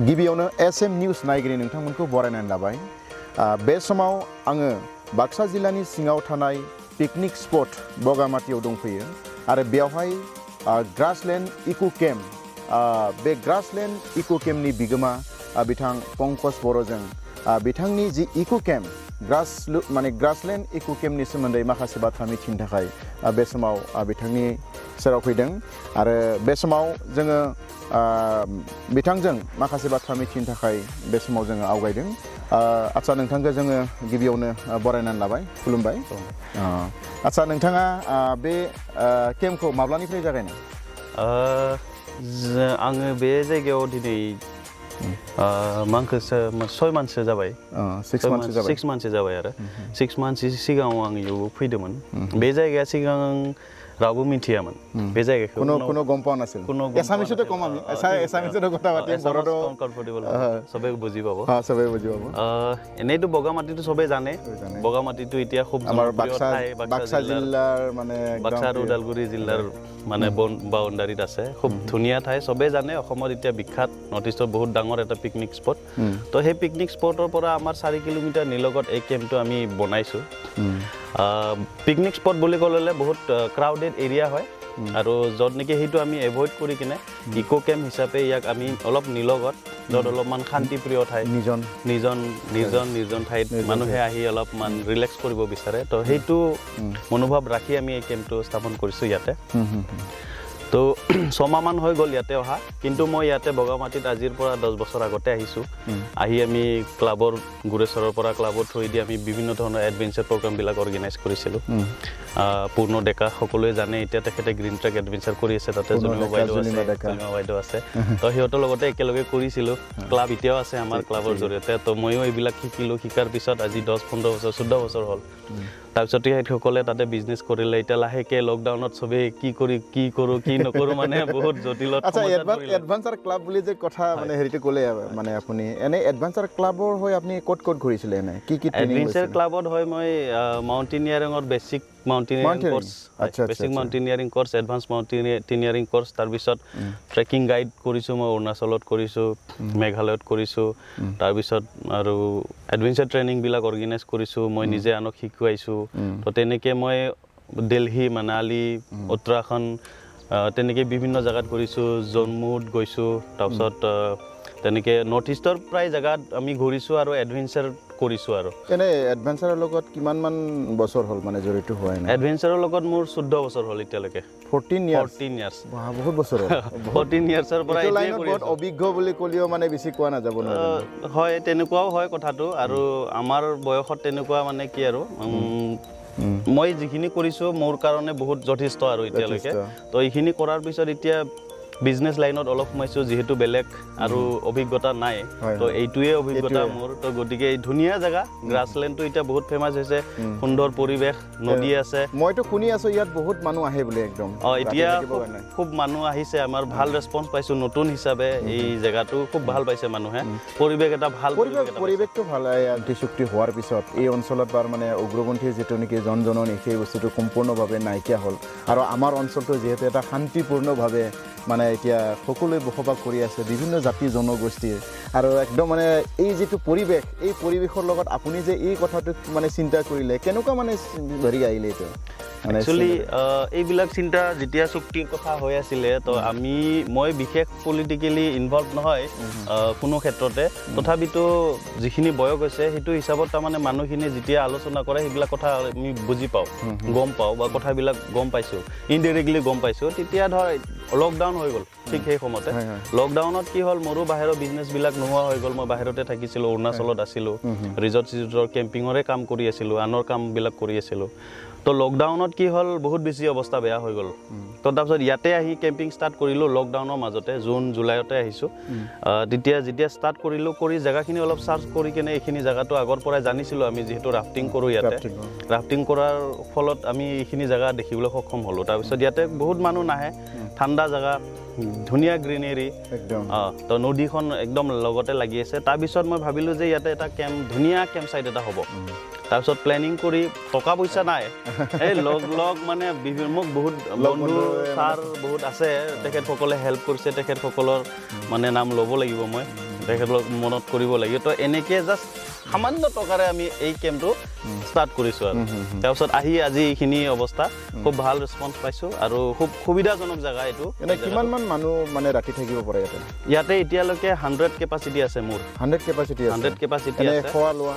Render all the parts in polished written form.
गिबियावनो SM news नायगिरि नोंथांमोनखौ बरायनानै लाबाय बे समाव आङो बाक्सा जिल्लानि सिङाव थानाय पिकनिक स्पट बगामातियाव दंफैयो आरो बेवहाय ग्रासलेन्ड इको केम्प बे ग्रासलेन्ड इको केम्पनि बिगोमा बिथां पंकज बर'जों बिथांनि जि इको केम्प ग्रासलेन्ड इको केम्पनि सोमोन्दै माखासे बाथ्रा मिथिनो थाखाय बे समाव बिथांनि सेराव फैदों आरो बे समाव जोङो बिथांजों माखासे बाथ्रा मिथिनो थाखाय बे समाव जोङो आवगायदों आच्छा नोंथांखौ जोङो गिबियावनो बरायनानै लाबाय खुलुमबाय आच्छा नोंथाङा बे केम्पखौ माब्लानिफ्राय जागायनाय आङो बे जायगायाव दिनै मांखोसो 6 मानसो जाबाय 6 मानसो जाबाय आरो 6 मानसो सिगाङाव आं इयाव फैदोंमोन बे जायगाया सिगां रावबो मिथियामोन बे जायगाखौ কোনো গম পোৱা নাছিল এছামিছতে কম আমি এছামিছতে কথা পাতিম বড়টো কমফৰ্টেবল সবে বুজি পাব সবে বুজি পাব এনেইতো বগামাটিটো সবে জানে বগামাটিটো এতিয়া খুব আমাৰ বাক্সা জিলাৰ মানে বাক্সা আৰু ওদালগুৰি জিলাৰ মানে বাউণ্ডাৰীত আছে খুব ধুনীয়া ঠাই সবে জানে অসমৰ এতিয়া বিখ্যাত নৰ্থ ইষ্টৰ বহুত ডাঙৰ এটা পিকনিক স্পট তো সেই পিকনিক স্পটৰ পৰা আমাৰ 4 কিলোমিটাৰ নিলগত এই কেম্পটো আমি বনাইছো পিকনিক স্পট বুলি ক'লে বহুত ক্ৰাউডেড এৰিয়া হয় আৰু যত নেকি হেতু আমি এভয়েড কৰি কিনে ইকো কেম্প হিচাপে ইয়াক আমি অলপ নিলগত যত অলপমান শান্তিপ্ৰিয় ঠাই নিজন ঠাইত মানুহে আহি অলপমান ৰিলেক্স কৰিব বিচাৰে তো হেতু মনোভাৱ ৰাখি আমি এই কেম্পটো স্থাপন কৰিছো ইয়াতে তো 6 মাহমান হৈ গ'ল ইয়াতে অহা কিন্তু মই ইয়াতে বগামাটিত আজিৰ পৰা 10 বছৰ আগতে আহিছো আহি আমি ক্লাবৰ গুৰেশ্বৰৰ পৰা ক্লাবৰ থৈ দি আমি বিভিন্ন ধৰণৰ এডভেঞ্চাৰ প্ৰগ্ৰাম বিলাক অৰ্গানাইজ কৰিছিলো পূৰ্ণ ডেকা সকলোৱে জানে এতিয়া তেখেতে গ্ৰীণ ট্ৰেক এডভেঞ্চাৰ কৰি আছে তাতে জুনিয়ৰ বাইদেউ আছে তো হিহঁতৰ লগতে একেলগে কৰিছিলো ক্লাব এতিয়াও আছে আমাৰ ক্লাবৰ জৰিয়তে তো ময়ো এইবিলাক শিকাৰ পিছত আজি 10-15 বছৰ 14 বছৰ হ'ল তাৰপিছত সকলে তাতে বিজনেছ কৰিলে এতিয়া লাহেকে লকডাউনত সবে কি কৰো কি নকৰো মানে বহুত জটিলত আচ্ছা এডভেঞ্চাৰ ক্লাব বুলি যে কথা মানে হেৰিতে ক'লে মানে আপুনি এনে এডভেঞ্চাৰ ক্লাবৰ হৈ আপুনি ক'ত ঘূৰিছিলে এনে কি ট্ৰেনিং এডভেঞ্চাৰ ক্লাবত হয় মই মাউণ্টেনিয়াৰিঙৰ basic mountaineering course basic mountaineering course advance mountaineering course তাৰ পিছত ট্ৰেকিং গাইড কৰিছো মই অৰুণাচলত কৰিছো মেঘালয়ত কৰিছো তাৰ পিছত আৰু এডভেঞ্চাৰ ট্ৰেনিং বিলাক অৰ্গানাইজ কৰিছো মই নিজে আনক শিকাইছো তো তেনেকে মই দিল্লী মানালী উত্তৰাখণ্ড তেনেকে বিভিন্ন জায়গাত কৰিছো জন্মুত গৈছো তাৰপিছত তেনেকে নৰ্থ ইষ্টৰ প্ৰায় জায়গাত আমি ঘূৰিছো আৰু এডভেঞ্চাৰ কৰিছো আৰু এনে এডভেঞ্চাৰৰ লগত কিমান মান বছৰ হ'ল মানে জড়িত হোৱা নাই এডভেঞ্চাৰৰ লগত মোৰ 14 বছৰ হ'ল এতিয়ালৈকে 14 ইয়াৰ্স বহুত বছৰ হ'ল 14 ইয়াৰ্সৰ পৰা এতিয়া কৰি বহুত অভিজ্ঞ বুলি কলিও মানে বেছি কোৱা না যাব নহয় হয় তেনেকুৱাও হয় কথাটো আৰু আমাৰ বয়সত তেনেকুৱা মানে কি আৰু মই যিখিনি কৰিছো মোৰ কাৰণে বহুত যথেষ্ট আৰু এতিয়ালৈকে তো এইখিনি কৰাৰ পিছত এতিয়া বিজনেস লাইনত অলপ সোমাইছো যেহেতু বেলেগ আৰু অভিজ্ঞতা নাই তো এইটোৱে অভিজ্ঞতা মোৰ তো গতিকে এই ধুনীয়া জায়গা গ্ৰাছলেণ্ডটো এতিয়া বহুত ফেমাস হৈছে সুন্দৰ পৰিবেশ নদী আছে মইতো শুনি আছো ইয়াত বহুত মানুহ আহে বুলি একদম এতিয়া খুব মানুহ আহিছে আমাৰ ভাল ৰেসপন্স পাইছো নতুন হিচাপে এই জায়গাটো খুব ভাল পাইছে মানুহে পৰিবেশ এটা ভাল পৰিবেশটো ভাল চুক্তি হোৱাৰ পিছত এই অঞ্চলত বাৰ মানে উগ্ৰপন্থী যেটো নেকি জনজননী সেই বস্তুটো সম্পূৰ্ণভাৱে নাইকিয়া হ'ল আৰু আমাৰ অঞ্চলটো যেহেতু এটা শান্তিপূৰ্ণভাৱে মানে এতিয়া সকলোৱে বসবাস কৰি আছে বিভিন্ন জাতি জনগোষ্ঠীৰ আৰু একদম মানে এই যেটো পৰিবেশ এই পৰিবেশৰ লগত আপুনি যে এই কথাটো মানে চিন্তা কৰিলে কেনেকুৱা মানে ধৰি আহিলে এটা একচুয়ালি এইবিলাক চিন্তা যেতিয়া চুক্তিৰ কথা হৈ আছিল তো মই বিশেষ পলিটিক্যালি ইনভলভ নহয় কোনো ক্ষেত্ৰতে তথাপিতো যিখিনি বয়স হৈছে হেতু হিচাপত তাৰ মানে মানুহখিনি যেতিয়া আলোচনা কৰে সেইবিলাক কথা আমি বুজি পাও গম পাও বা কথাবিলাক গম পাইছো ইনডাইৰেক্টলি গম পাইছো তেতিয়া ধৰ লকডাউন হৈ গ'ল ঠিক সেই সময়তে লকডাউনত কি হ'ল মোৰো বাহিৰৰ বিজনেস বিলাক নোহোৱা হৈ গ'ল মই বাহিৰতে থাকিছিলো অৰুণাচলত আছিলো ৰিজৰ্টৰ কেম্পিংৰে কাম কৰি আছিলো আনৰ কাম বিলাক কৰি আছিলো তো লকডাউনত কি হ'ল বহুত বেছি অৱস্থা বেয়া হৈ গ'ল তো তাৰপিছত ইয়াতে আহি কেম্পিং ষ্টাৰ্ট কৰিলো লকডাউনৰ মাজতে জুন জুলাইতে আহিছো যেতিয়া ষ্টাৰ্ট কৰিলো কৰি জায়গাখিনি অলপ সাৰ্চ কৰি কিনে এইখিনি জায়গাটো আগৰ পৰাই জানিছিলো আমি যেহেতু ৰাফটিং কৰো ইয়াতে ৰাফটিং কৰাৰ ফলত আমি এইখিনি জায়গা দেখিবলৈ সক্ষম হলো তাৰপিছত ইয়াতে বহুত মানুহ নাহে ঠাণ্ডা জায়গা ধুনীয়া গ্ৰীনাৰী একদম তো নদীখন একদম লগতে লাগি আছে তাৰ পিছত মই ভাবিলো যে ইয়াতে এটা ধুনীয়া কেম্প সাইট এটা হ'ব তাৰপিছত প্ল্যানিং কৰি টকা পইচা নাই এই লগ মানে মোক বহুত বন্ধু সাৰ বহুত আছে তেখেত সকলে হেল্প কৰিছে তেখেত সকলৰ মানে নাম ল'ব লাগিব মই তেখেতলোক মনত কৰিব লাগিব তো এনেকৈ জাষ্ট সামান্য টকাৰে আমি এই কেম্পটো ষ্টাৰ্ট কৰিছোঁ আৰু তাৰপিছত আহি আজি এইখিনি অৱস্থা খুব ভাল ৰেছপন্স পাইছোঁ আৰু খুব সুবিধাজনক জেগা এইটো কিমানমান মানুহ মানে ৰাতি থাকিব পাৰে ইয়াতে এতিয়ালৈকে 100 কেপাচিটি আছে মোৰ 100 কেপাচিটি আছে খোৱা লোৱা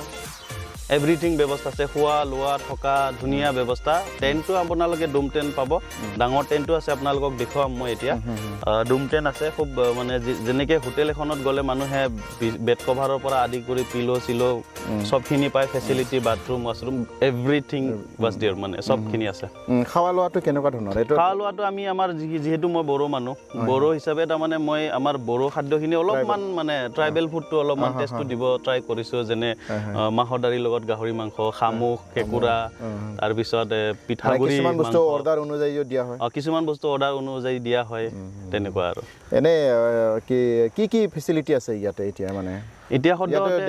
এভৰিথিং ব্যৱস্থা আছে খোৱা লোৱা থকা ধুনীয়া ব্যৱস্থা টেণ্টটো আপোনালোকে ডুম টেণ্ট পাব ডাঙৰ টেণ্টটো আছে আপোনালোকক দেখুৱাম মই এতিয়া ডুম টেণ্ট আছে খুব মানে যেনেকৈ হোটেল এখনত গ'লে মানুহে বেড কভাৰৰ পৰা আদি কৰি পিলো চিলো সবখিনি পায় facility bathroom washroom everything was there মানে সবখিনি আছে খোৱা লোৱাটো কেনেকুৱা ধৰণৰ খোৱা লোৱাটো আমি আমাৰ যিহেতু মই বড়ো মানুহ বড়ো হিচাপে তাৰমানে মই আমাৰ বড়ো খাদ্যখিনি অলপমান মানে ট্ৰাইবেল ফুডটো অলপমান টেষ্টটো দিব ট্ৰাই কৰিছোঁ যেনে মাহৰ দালিৰ লগত গাহৰি মাংস শামুক কেকুৰা তাৰ পিছত পিঠাগুৰি কিছুমান বস্তু অৰ্ডাৰ অনুযায়ী দিয়া হয় কিছুমান বস্তু অৰ্ডাৰ অনুযায়ী দিয়া হয় তেনেকুৱা আৰু এনে কি ফেচিলিটি আছে ইয়াতে এতিয়া মানে এতিয়া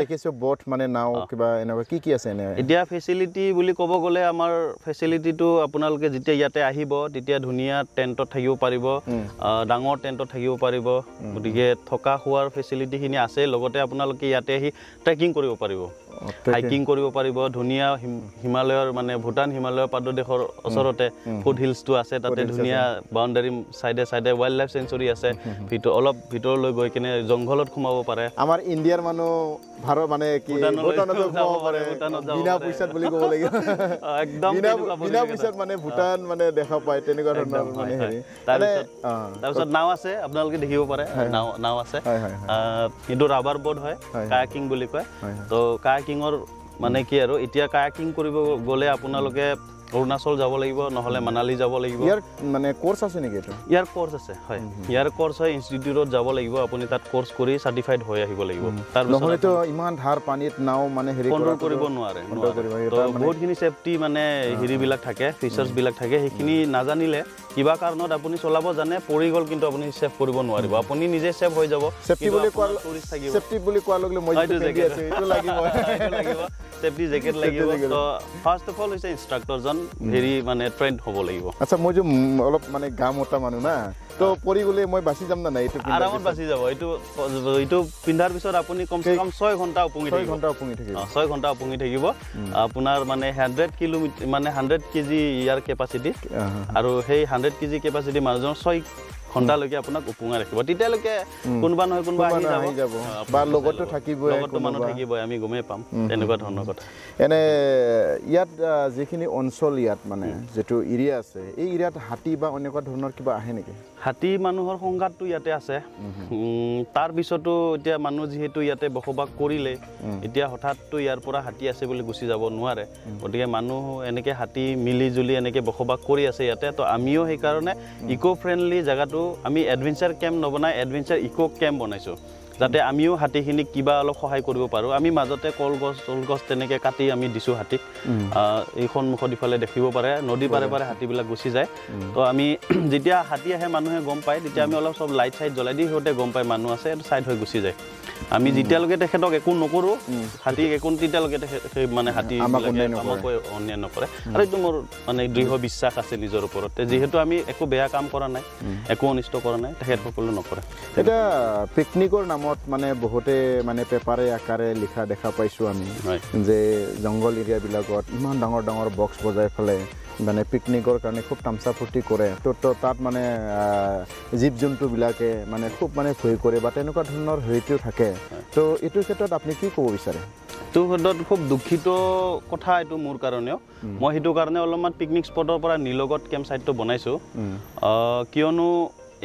দেখিছো বোট মানে নাও কিবা এনেকুৱা কি আছে এনে এতিয়া ফেচিলিটি বুলি ক'ব গ'লে আমাৰ ফেচিলিটিটো আপোনালোকে যেতিয়া ইয়াতে আহিব তেতিয়া ধুনীয়া টেণ্টত থাকিব পাৰিব ডাঙৰ টেণ্টত থাকিব পাৰিব গতিকে থকা খোৱাৰ ফেচিলিটিখিনি আছে লগতে আপোনালোকে ইয়াতে আহি ট্ৰেকিং কৰিব পাৰিব হাইকিং কৰিব পাৰিব ধুনীয়া হিমালয়ৰ মানে ভূটান হিমালয়ৰ পাদদেশৰ ওচৰতে ফুড হিলছটো আছে তাতে ধুনীয়া বাউণ্ডাৰী চাইডে চাইডে ৱাইল্ড লাইফ চেঞ্চুৰী আছে অলপ ভিতৰলৈ গৈ কিনে জংঘলত সোমাব পাৰে আমাৰ ইণ্ডিয়াৰ মানুহ ভাৰত মানে কি ভূটানত যাব পাৰে বিনা পইচাত বুলি ক'ব লাগিব একদম বিনা পইচাত মানে ভূটান মানে দেখা পায় তেনেকুৱা ধৰণৰ মানে হেৰি তাৰপিছত নাও আছে আপোনালোকে দেখিব পাৰে নাও আছে এইটো ৰাবাৰ বোৰ্ড হয় কায়াকিং বুলি কয় তো কায়াকিঙৰ মানে কি আৰু এতিয়া কায়াকিং কৰিব গ'লে আপোনালোকে অৰুণাচল যাব লাগিব নহলে মানালী যাব লাগিব ইয়াৰ মানে কোৰ্স আছে নেকি এটা ইয়াৰ কোৰ্স আছে হয় ইয়াৰ কোৰ্স হয় ইনষ্টিটিউটত যাব লাগিব আপুনি তাত কোৰ্স কৰি সাৰ্টিফাইড হৈ আহিব লাগিব তাৰ নহলে তো ইমান ধাৰ পানীত নাও মানে হেৰি কন্ট্ৰোল কৰিব নোৱাৰে তো বহুতখিনি সেফটি মানে হেৰিবিলাক থাকে ফিচাৰ্স বিলাক থাকে সেইখিনি নাজানিলে কিবা কাৰণত আপুনি চলাব জানে পৰি গল কিন্তু আপুনি সেফ কৰিব নোৱাৰিব আপুনি নিজে সেফ হৈ যাব সেফটি বুলি কোৱা টুৰিষ্ট থাকিব সেফটি বুলি কোৱা লগলে মই পিন্ধি আছে এটো লাগিব সেফটি জেকেট লাগিব তো ফাৰ্স্ট অফ অল হৈছে ইনষ্ট্ৰাক্টৰজন ভেৰি মানে ট্ৰেন্ড হ'ব লাগিব আচ্ছা মই যে অলপ মানে গামটা মানুহ না তো পৰি গলে মই বাছি যাম না এইটো আৰামত বাছি যাব এইটো পিন্ধাৰ পিছত আপুনি কমসে কম 6 ঘণ্টা উপঙি থাকিব 6 ঘণ্টা উপঙি থাকিব আপোনাৰ মানে 100 কিলোমিটাৰ মানে 100 কেজি ইয়াৰ কেপাসিটি আৰু সেই 100 কেজি কেপাসিটি মানুহজন 6 ঘণ্টালৈকে আপোনাক উপঙাই ৰাখিব তেতিয়ালৈকে কোনবা নহয় কোনবা আহি যাব বা লগতো থাকিবই লগতো মানুহ থাকিবই আমি গমেই পাম তেনেকুৱা ধৰণৰ কথা এনে ইয়াত যিখিনি অঞ্চল ইয়াত মানে যেটো এৰিয়া আছে এই এৰিয়াত হাতী বা অনেকুৱা ধৰণৰ কিবা আহে নেকি হাতী মানুহৰ সংঘাতটো ইয়াতে আছে তাৰ পিছতো এতিয়া মানুহ যেহেতু ইয়াতে বসবাস কৰিলে এতিয়া হঠাৎতো ইয়াৰ পৰা হাতী আছে বুলি গুচি যাব নোৱাৰে গতিকে মানুহ এনেকে হাতী মিলি জুলি এনেকে বসবাস কৰি আছে ইয়াতে তো আমিও সেই কাৰণে ইকো ফ্ৰেন্ডলি জায়গাটো আমি এডভেঞ্চাৰ কেম্প নবনাই এডভেঞ্চাৰ ইকো কেম্প বনাইছো যাতে আমিও হাতীখিনিক কিবা অলপ সহায় কৰিব পাৰো আমি মাজতে কলগছ তেনেকে কাটি আমি দিছো হাতীক এই সন্মুখত ইফালে দেখিব পাৰে নদী পাৰে পাৰে হাতীবিলাক গুচি যায় তো আমি যেতিয়া হাতী আহে মানুহে গম পায় তেতিয়া আমি অলপ সব লাইট সাইড জ্বলাই দি হতে গম পায় মানুহ আছে সাইড হৈ গুচি যায় আমি যেতিয়ালৈকে তেখেতক একো নকৰো হাতীক একো তেতিয়ালৈকে মানে হাতী আমাক অন্যায় নকৰে আৰু এইটো মোৰ মানে দৃঢ় বিশ্বাস আছে নিজৰ ওপৰত যেহেতু আমি একো বেয়া কাম কৰা নাই একো অনিষ্ট কৰা নাই তেখেতসকলে নকৰে এটা পিকনিকৰ নামত মানে বহুতে মানে পেপাৰে আকাৰে লিখা দেখা পাইছো আমি যে জংগল এৰিয়া বিলাকত ইমান ডাঙৰ ডাঙৰ বক্স বজাই ফলে মানে পিকনিকৰ কাৰণে খুব তামসা ফুৰ্তি কৰে তো তাত মানে জীৱ জন্তু বিলাকে মানে খুব মানে ভয় কৰে বা তেনেকুৱা ধৰণৰ হেৰিটো থাকে তো এইটো ক্ষেত্ৰত আপুনি কি ক'ব বিচাৰে তো ক্ষেত্ৰত খুব দুখিত কথা এইটো মোৰ কাৰণেও মই সেইটো কাৰণে অলপমান পিকনিক স্পটৰ পৰা নিলগত কেম্প সাইটটো বনাইছো কিয়নো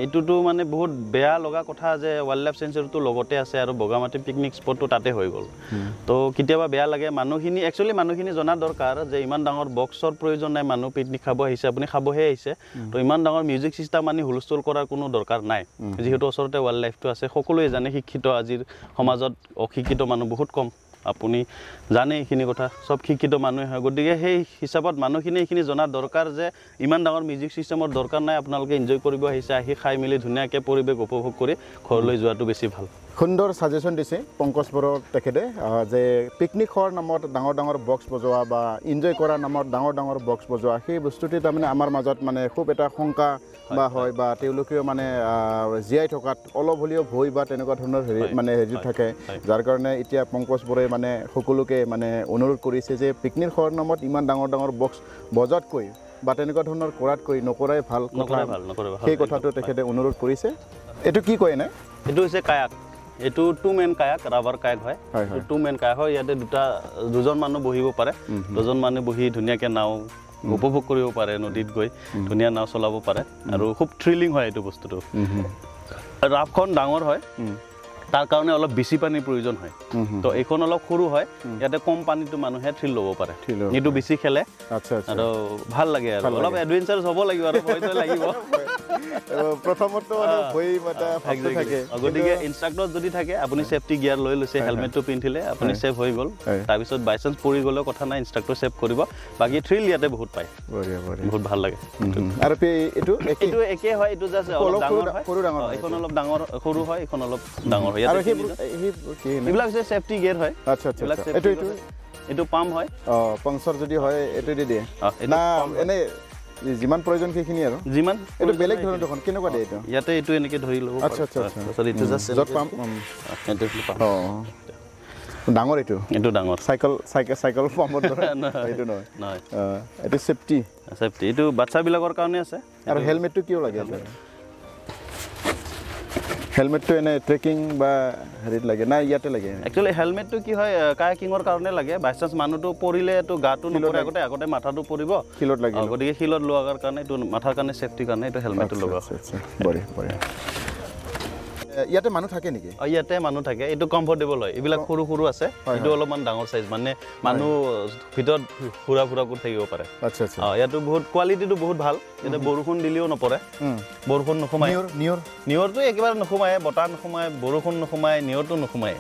এটুটো মানে বহুত বেয়া লগা কথা যে ওয়াইল্ড লাইফ সেঞ্চুৰীটো লগতে আছে আৰু বগামাটি পিকনিক স্পটটো তাতে হৈ গ'ল তো কিতিয়াবা বেয়া লাগে মানুহখিনি একচুয়ালি মানুহখিনি জনা দৰকাৰ যে ইমান ডাঙৰ বক্সৰ প্ৰয়োজন নাই মানুহ পিকনিক খাব আহিছে আপুনি খাবহে আহিছে তো ইমান ডাঙৰ মিউজিক সিস্টেম আনি হুলস্থুল কৰাৰ কোনো দৰকাৰ নাই যেহেতু ওচৰতে ওয়াইল্ড লাইফটো আছে সকলোৱে জানে শিক্ষিত আজিৰ সমাজত অশিক্ষিত মানুহ বহুত কম আপুনি জানে এইখিনি কথা সব শিক্ষিত মানুহ হয় গতিকে সেই হিচাপত মানুহখিনি এইখিনি জনা দৰকাৰ যে ইমান ডাঙৰ মিউজিক সিস্টেমৰ দৰকাৰ নাই আপোনালোকে এনজয় কৰিব আহিছে আহি খাই মিলি ধুনীয়াকৈ পৰিৱেশ উপভোগ কৰি ঘৰলৈ যোৱাটো বেছি ভাল সুন্দৰ সাজেশন দিছে পংকজ বড়ো তেখেতে যে পিকনিক খোৱাৰ নামত ডাঙৰ ডাঙৰ বক্স বজোৱা বা এনজয় কৰাৰ নামত ডাঙৰ ডাঙৰ বক্স বজোৱা সেই বস্তুটো তাৰমানে আমাৰ মাজত মানে খুব এটা শংকা বা হয় বা তেওঁলোকেও মানে জীয়াই থকাত অলপ হ'লেও ভয় বা তেনেকুৱা ধৰণৰ মানে হেৰি থাকে যাৰ কাৰণে এতিয়া পংকজ বড়োৱে মানে সকলোকে মানে অনুৰোধ কৰিছে যে পিকনিক খোৱাৰ নামত ইমান ডাঙৰ ডাঙৰ বক্স বজোৱাতকৈ বা তেনেকুৱা ধৰণৰ কৰাতকৈ নকৰাই ভাল সেই কথাটো তেখেতে অনুৰোধ কৰিছে এইটো কি কয় এনে এইটো হৈছে কায়াক এইটো 2 মেন কায়াক ৰাবাৰ কায়াক হয় 2 মেন কায়াক হয় ইয়াতে দুজন মানুহ বহিব পাৰে দুজন মানুহ বহি ধুনীয়াকৈ নাও উপভোগ কৰিব পাৰে নদীত গৈ ধুনীয়া নাও চলাব পাৰে আৰু খুব থ্ৰিলিং হয় এইটো বস্তুটো ৰাফখন ডাঙৰ হয় তাৰ কাৰণে অলপ বেছি পানীৰ প্ৰয়োজন হয় তো এইখন অলপ সৰু হয় ইয়াতে কম পানীটো মানুহে থ্ৰিল ল'ব পাৰে এইটো বেছি খেলে আৰু ভাল লাগে আৰু অলপ এডভেঞ্চাৰাছ হ'ব লাগিব আৰু ভয়টো লাগিব প্ৰথমত ভয় মাতা ভাগটো থাকে গতিকে ইনষ্ট্ৰাক্টৰ যদি থাকে আপুনি সেফটি গিয়াৰ লৈ লৈছে হেলমেটটো পিন্ধিলে আপুনি সেফ হৈ গ'ল তাৰপিছত বাই চান্স পৰি গ'লেও কথা নাই ইনষ্ট্ৰাক্টৰ সেফ কৰিব বাকী থ্ৰিল ইয়াতে বহুত পায় বহুত ভাল লাগে আৰু এইটো একে হয় এইটো জাষ্ট অলপ ডাঙৰ হয় এইখন অলপ ডাঙৰ সৰু হয় এইখন অলপ ডাঙৰ হয় আৰু এইবিলাক যে সেফটি গিয়াৰ হয় আচ্ছা এইটো পাম্প হয় পাংচাৰ যদি হয় এইটো দি দিয়ে না এনে যিমান প্ৰয়োজন সেইখিনি আৰু যিমান এইটো বেলেগ ধৰণৰ দেখোন কেনেকুৱা দিয়ে এইটো ইয়াতে এইটো এনেকৈ ধৰি ল'ব আচ্ছা এইটো জাষ্ট য'ত পাম্প ডাঙৰ এইটো ডাঙৰ চাইকেল পাম্পৰ দৰে এইটো নহয় এইটো সেফটি এইটো বাচ্চাবিলাকৰ কাৰণে আছে আৰু হেলমেটটো কিয় লাগে হেলমেটটো এনে ট্ৰেকিং বা হেৰিত লাগে না ইয়াতে লাগে একচুৱেলি হেলমেটটো কি হয় কায়াকিঙৰ কাৰণে লাগে বাই চান্স মানুহটো পৰিলে এইটো গাটো নপৰে আগতে মাথাটো পৰিব শিলত লাগে গতিকে শিলত লোৱাৰ কাৰণে এইটো মাথাৰ কাৰণে সেফটিৰ কাৰণে এইটো হেলমেটটো লগোৱা বঢ়িয়া ইয়াতে মানুহ থাকে নেকি ইয়াতে মানুহ থাকে এইটো কমফৰ্টেবল হয় এইবিলাক সৰু সৰু আছে এইটো অলপমান ডাঙৰ সাইজ মানে মানুহ ভিতৰত ফুৰা কৰি থাকিব পাৰে ইয়াতো বহুত কোৱালিটিটো বহুত ভাল ইয়াতে বৰষুণ দিলেও নপৰে বৰষুণ নোসোমায় নিয়ৰটো একেবাৰে নোসোমায় বতাহ নোসোমায় বৰষুণ নোসোমায় নিয়ৰটো নোসোমায়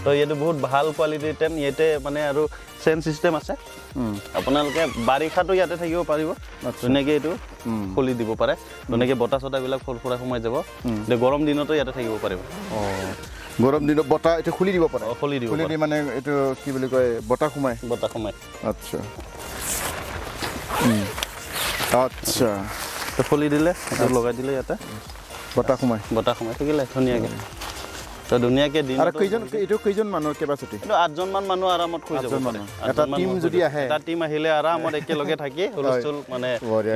তো ইয়াতে বহুত ভাল কোৱালিটিৰ টেণ্ট ইয়াতে মানে আৰু চেন চিষ্টেম আছে আপোনালোকে বাৰিষাটো ইয়াতে থাকিব পাৰিব ধুনীয়াকৈ এইটো খুলি দিব পাৰে ধুনীয়াকৈ বতাহ চতাহবিলাক ফুৰা সোমাই যাব গৰম দিনতো ইয়াতে থাকিব পাৰিব গৰম দিনত বতাহ এইটো খুলি দিব পাৰে খুলি দি মানে এইটো কি বুলি কয় বতাহ সোমায় আচ্ছা তো খুলি দিলে এইটো লগাই দিলে ইয়াতে বতাহ সোমায় থাকিলে ধুনীয়াকৈ তো ধুনীয়াকৈ দিন আৰু কেইজন মানুহৰ কেপাচিটি এইটো 8জন মান মানুহ আৰামত শুই যাব পাৰে এটা টিম যদি আহে এটা টিম আহিলে আৰামত একেলগে থাকি হুলস্থুল মানে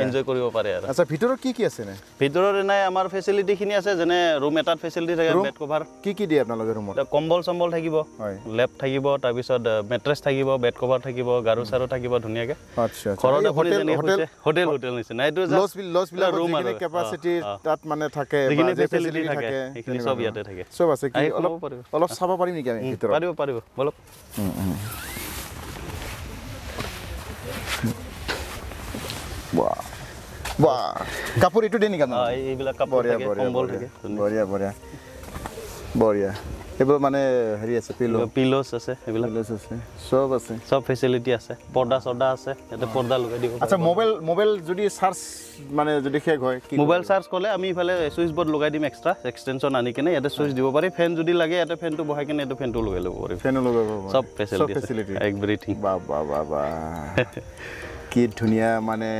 এনজয় কৰিব পাৰে আৰু আচ্ছা ভিতৰত কি আছে নে ভিতৰত নাই আমাৰ ফেচিলিটিখিনি আছে যেনে ৰুম এটাত ফেচিলিটি থাকে বেড কভাৰ কি দিয়ে আপোনালোকে ৰুমত কম্বল চম্বল থাকিব লেপ থাকিব তাৰপিছত মেট্ৰেছ থাকিব বেড কভাৰ থাকিব গাৰু চাৰু থাকিব ধুনীয়াকৈ ঘৰত হোটেল নিচিনা এইটো লজবিলাক ৰুম আৰু কেপাচিটি তাত মানে থাকে যিখিনি ফেচিলিটি থাকে সেইখিনি চব ইয়াতে থাকে চব আছে অলপ চাব পাৰিম নেকি আমি ভিতৰত পাৰিব বলক কাপোৰ এইটো দিয়ে নেকি এইবিলাক কাপোৰ থাকে কম্বল থাকে বঢ়িয়া এইবোৰ মানে হেৰি আছে পিলোছ আছে এইবিলাক চব ফেচিলিটি আছে পৰ্দা চৰ্দা আছে ইয়াতে পৰ্দা লগাই দিব আচ্ছা মোবাইল যদি চাৰ্জ মানে যদি শেষ হয় মোবাইল চাৰ্জ কৰিলে আমি ইফালে চুইচ বৰ্ড লগাই দিম এক্সট্ৰা এক্সটেনশ্যন আনি কিনে ইয়াতে চুইচ দিব পাৰি ফেন যদি লাগে ইয়াতে ফেনটো বহাই কিনে এইটো ফেনটো লগাই ল'ব পাৰি চব ফেচিলিটি এভৰিথিং কি ধুনীয়া মানে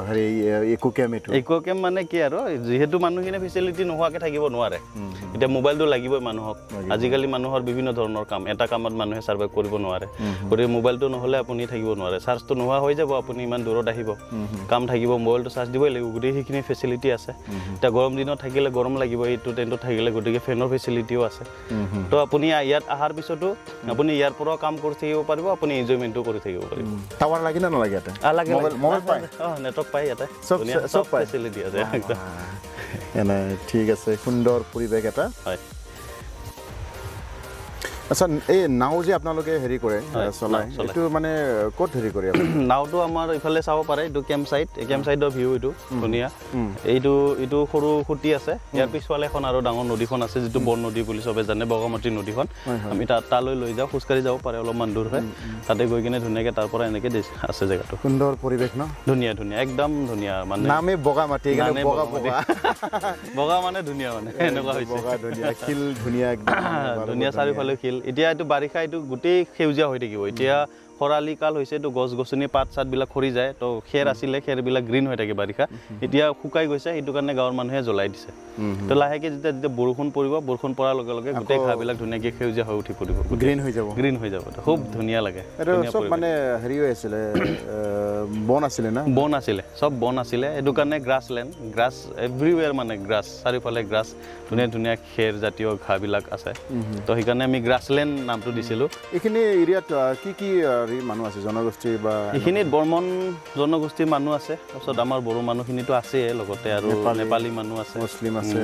হেৰি ইকো কেম্প মানে কি আৰু যিহেতু মানুহখিনি ফেচিলিটি নোহোৱাকৈ থাকিব নোৱাৰে এতিয়া মোবাইলটো লাগিবই মানুহক আজিকালি মানুহৰ বিভিন্ন ধৰণৰ কাম এটা কামত মানুহে ছাৰ্ভাইভ কৰিব নোৱাৰে গতিকে মোবাইলটো নহ'লে আপুনি থাকিব নোৱাৰে চাৰ্জটো নোহোৱা হৈ যাব আপুনি ইমান দূৰত আহিব কাম থাকিব মোবাইলটো চাৰ্জ দিবই লাগিব গতিকে সেইখিনি ফেচিলিটি আছে এতিয়া গৰম দিনত থাকিলে গৰম লাগিব এইটো টেণ্টত থাকিলে গতিকে ফেনৰ ফেচিলিটিও আছে তো আপুনি ইয়াত অহাৰ পিছতো আপুনি ইয়াৰ পৰাও কাম কৰি থাকিব পাৰিব আপুনি এনজয়মেণ্টো কৰি থাকিব পাৰিব টাৱাৰ লাগে না নালাগে ইয়াতে মোবাইল পায় নেটৱৰ্ক পায় ইয়াতে চব ফেচিলিটি আছে এনে ঠিক আছে সুন্দৰ পৰিৱেশ এটা হয় আচ্ছা এই নাও যে আপোনালোকে হেৰি কৰে চলাই এইটো মানে ক'ত হেৰি কৰে নাওটো আমাৰ ইফালে চাব পাৰে এইটো কেম্প সাইট এই কেম্প সাইটৰ ভিউ এইটো ধুনীয়া এইটো সৰু খুঁটি আছে ইয়াৰ পিছফালে এখন আৰু ডাঙৰ নদীখন আছে যিটো বন নদী বুলি সবে জানে বগামাটি নদীখন আমি তালৈ লৈ যাওঁ খোজকাঢ়ি যাব পাৰে অলপমান দূৰ হয় তাতে গৈ কিনে ধুনীয়াকৈ তাৰ পৰা এনেকৈ আছে জেগাটো সুন্দৰ পৰিৱেশ ন ধুনীয়া একদম ধুনীয়া মানে নামে বগামাটি বগা মানে ধুনীয়া মানে এনেকুৱা হৈছে বগা ধুনীয়া শিল ধুনীয়া একদম ধুনীয়া চাৰিওফালে শিল এতিয়া এইটো বাৰিষা এইটো গোটেই সেউজীয়া হৈ থাকিব এতিয়া খৰালি কাল হৈছে তো গছ গছনি পাত চাতবিলাক খৰি যায় তো খেৰ আছিলে খেৰবিলাক গ্ৰীণ হৈ থাকে বাৰিষা এতিয়া শুকাই গৈছে সেইটো কাৰণে গাঁৱৰ মানুহে জ্বলাই দিছে তো লাহেকৈ যেতিয়া বৰষুণ পৰিব বৰষুণ পৰাৰ লগে লগে গোটেই ঘাঁহবিলাক ধুনীয়াকৈ সেউজীয়া হৈ উঠি পৰিব গ্ৰীণ হৈ যাব খুব ধুনীয়া লাগে চব মানে হেৰি হৈ আছিলে বন আছিলে না বন আছিলে চব বন আছিলে সেইটো কাৰণে গ্ৰাছলেণ্ড গ্ৰাছ এভৰিৱেৰ মানে গ্ৰাছ চাৰিওফালে গ্ৰাছ ধুনীয়া খেৰ জাতীয় ঘাঁহবিলাক আছে তো সেইকাৰণে আমি গ্ৰাছলেণ্ড নামটো দিছিলোঁ এইখিনি এৰিয়াত কি মানুহ আছে জনগোষ্ঠী বা এইখিনিত বৰ্মন জনগোষ্ঠীৰ মানুহ আছে তাৰপিছত আমাৰ বড়ো মানুহখিনিতো আছে লগতে আৰু নেপালী মানুহ আছে মুছলিম আছে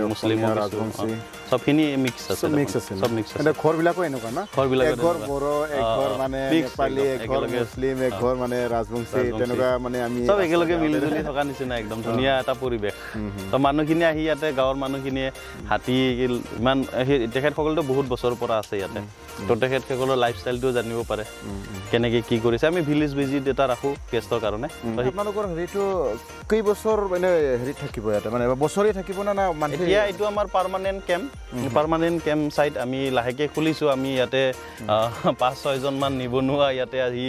ৰাজবংশী সবখিনি মিক্স আছে সব মিক্স আছে ঘৰবিলাকো এনেকুৱা না ঘৰবিলাক এঘৰ বড়ো এঘৰ মানে নেপালী এঘৰ মুছলিম এঘৰ মানে ৰাজবংশী তেনেকুৱা মানে আমি সব একেলগে মিলিজুলি থকা নিচিনা একদম ধুনীয়া এটা পৰিৱেশ তো মানুহখিনি আহি ইয়াতে গাঁৱৰ মানুহখিনিয়ে হাতী ইমান তেখেতসকলতো বহুত বছৰৰ পৰা আছে ইয়াতে তো তেখেতসকলৰ লাইফষ্টাইলটো জানিব পাৰে কেনেকৈ কি কৰিছে আমি ভিলেজ ভিজিট এটা ৰাখোঁ গেষ্টৰ কাৰণে আপোনালোকৰ হেৰিটো কেই বছৰ মানে হেৰি থাকিব ইয়াতে মানে বছৰে থাকিব না এতিয়া এইটো আমাৰ পাৰ্মানেণ্ট কেম্প চাইট আমি লাহেকৈ খুলিছোঁ আমি ইয়াতে 5-6জনমান নিবনুৱা ইয়াতে আহি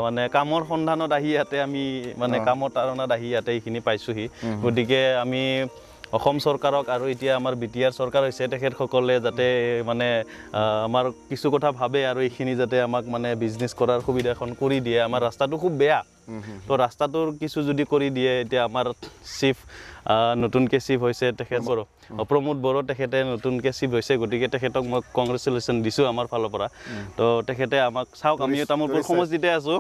মানে কামৰ সন্ধানত আহি ইয়াতে আমি মানে কামৰ তাৰণাত আহি ইয়াতে এইখিনি পাইছোঁহি গতিকে আমি অসম চৰকাৰক আৰু এতিয়া আমাৰ BTR চৰকাৰ হৈছে তেখেতসকলে যাতে মানে আমাৰ কিছু কথা ভাবে আৰু এইখিনি যাতে আমাক মানে বিজনেছ কৰাৰ সুবিধাখন কৰি দিয়ে আমাৰ ৰাস্তাটো খুব বেয়া তো ৰাস্তাটোৰ কিছু যদি কৰি দিয়ে এতিয়া আমাৰ চিফ নতুনকৈ চিফ হৈছে তেখেত বড়ো প্ৰমোদ বড়ো তেখেতে নতুনকৈ চিফ হৈছে গতিকে তেখেতক মই কংগ্ৰেচুলেশ্যন দিছোঁ আমাৰ ফালৰ পৰা তো তেখেতে আমাক চাওক আমি তামোলপুৰ সমষ্টিতে আছোঁ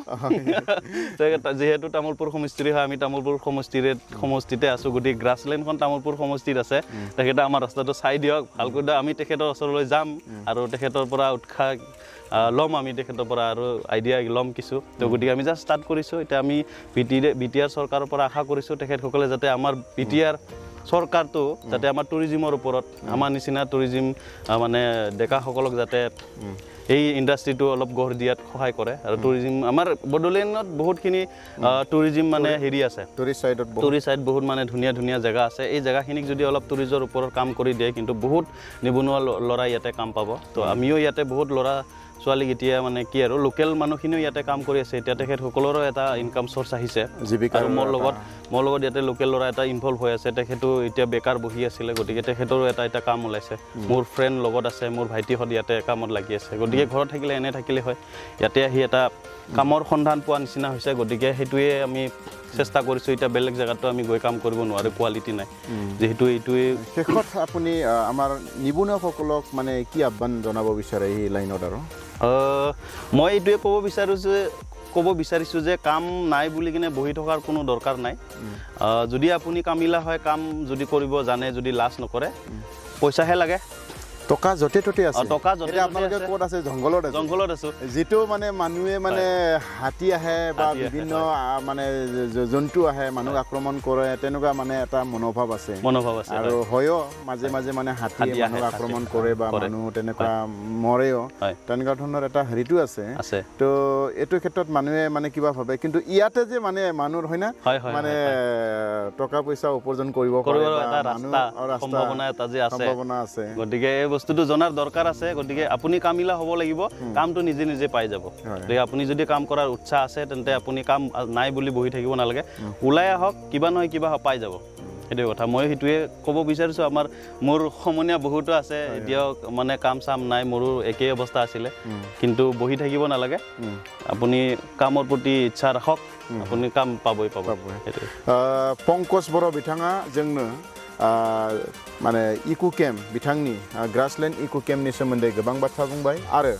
যিহেতু তামোলপুৰ সমষ্টিৰে হয় আমি তামোলপুৰ সমষ্টিতে আছোঁ গতিকে গ্ৰাছলেণ্ডখন তামোলপুৰ সমষ্টিত আছে তেখেতে আমাৰ ৰাস্তাটো চাই দিয়ক ভালকৈ আমি তেখেতৰ ওচৰলৈ যাম আৰু তেখেতৰ পৰা উৎসাহ ল'ম আমি তেখেতৰ পৰা আৰু আইডিয়া ল'ম কিছু তো গতিকে আমি জাষ্ট ষ্টাৰ্ট কৰিছোঁ এতিয়া আমি BTR চৰকাৰৰ পৰা আশা কৰিছোঁ তেখেতসকলে যাতে আমাৰ BTR চৰকাৰটো যাতে আমাৰ টুৰিজিমৰ ওপৰত আমাৰ নিচিনা টুৰিজিম মানে ডেকাসকলক যাতে এই ইণ্ডাষ্ট্ৰিটো অলপ গঢ় দিয়াত সহায় কৰে আৰু টুৰিজিম আমাৰ বড়োলেণ্ডত বহুতখিনি টুৰিজিম মানে হেৰি আছে টুৰিষ্ট চাইট বহুত মানে ধুনীয়া জেগা আছে এই জেগাখিনিক যদি অলপ টুৰিজৰ ওপৰত কাম কৰি দিয়ে কিন্তু বহুত নিবনুৱা ল'ৰা ইয়াতে কাম পাব তো আমিও ইয়াতে বহুত ল'ৰা ছোৱালীক এতিয়া মানে কি আৰু লোকেল মানুহখিনিও ইয়াতে কাম কৰি আছে এতিয়া তেখেতসকলৰো এটা ইনকাম চ'ৰ্চ আহিছে আৰু মোৰ লগত ইয়াতে লোকেল ল'ৰা এটা ইনভলভ হৈ আছে তেখেতো এতিয়া বেকাৰ বহি আছিলে গতিকে তেখেতৰো এটা কাম ওলাইছে মোৰ ফ্ৰেণ্ড লগত আছে মোৰ ভাইটিহঁত ইয়াতে কামত লাগি আছে গতিকে ঘৰত থাকিলে এনে থাকিলে হয় ইয়াতে আহি এটা কামৰ সন্ধান পোৱা নিচিনা হৈছে গতিকে সেইটোৱে আমি চেষ্টা কৰিছোঁ এতিয়া বেলেগ জেগাতো আমি গৈ কাম কৰিব নোৱাৰোঁ কোৱালিটি নাই যিহেতু এইটোৱে শেষত আপুনি আমাৰ নিবনুৱাসকলক মানে কি আহ্বান জনাব বিচাৰে এই লাইনত আৰু মই এইটোৱে ক'ব বিচাৰিছোঁ যে কাম নাই বুলি কিনে বহি থকাৰ কোনো দৰকাৰ নাই যদি আপুনি কামিলা হয় কাম যদি কৰিব জানে যদি লাজ নকৰে পইচাহে লাগে টকা য'তে ত'তে আছে টকা য'তে আপোনালোকে ক'ত আছে জংঘলত আছোঁ যিটো মানে মানুহে মানে হাতী আহে বা বিভিন্ন মানে জন্তু আহে মানুহক আক্ৰমণ কৰে তেনেকুৱা মানে এটা মনোভাৱ আছে আৰু হয়ও মাজে মানে হাতীয়ে মানুহক আক্ৰমণ কৰে বা মানুহ তেনেকুৱা মৰেও তেনেকুৱা ধৰণৰ এটা হেৰিটো আছে তো এইটো ক্ষেত্ৰত মানুহে মানে কিবা ভাবে কিন্তু ইয়াতে যে মানে মানুহৰ হয় না মানে টকা পইচা উপাৰ্জন কৰিব পাৰে সম্ভাৱনা এটা যে আছে গতিকে বস্তুটো জনাৰ দৰকাৰ আছে গতিকে আপুনি কামিলা হ'ব লাগিব কামটো নিজে পাই যাব গতিকে আপুনি যদি কাম কৰাৰ উৎসাহ আছে তেন্তে আপুনি কাম নাই বুলি বহি থাকিব নালাগে ওলাই আহক কিবা নহয় কিবা পাই যাব সেইটোৱে কথা মই সেইটোৱে ক'ব বিচাৰিছোঁ মোৰ সমনীয়া বহুতো আছে এতিয়াও মানে কাম চাম নাই মোৰো একেই অৱস্থা আছিলে কিন্তু বহি থাকিব নালাগে আপুনি কামৰ প্ৰতি ইচ্ছা ৰাখক আপুনি কাম পাবই সেইটোৱে पंकज बर बिथाङा जोंनो माने इको केम्प बिथांनि ग्रासलेन्ड इको केम्पनि सोमोन्दै गोबां बाथ्रा बुंबाय आरो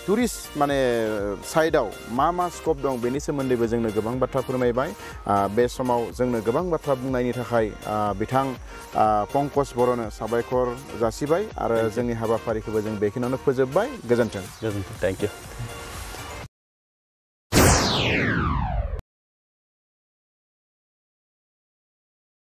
टुरिस्ट माने साइडआव मा स्कोप दं बेनि सोमोन्दैबो जोंनो गोबां बाथ्रा फोरमायबाय बे समाव जोंनो गोबां बाथ्रा बुंनायनि थाखाय बिथां पंकज बर'नो साबायखर जासिबाय आरो जोंनि हाबाफारिखौबो जों बेखिनियावनो फोजोबबाय गोजोन्थों थेंक इउ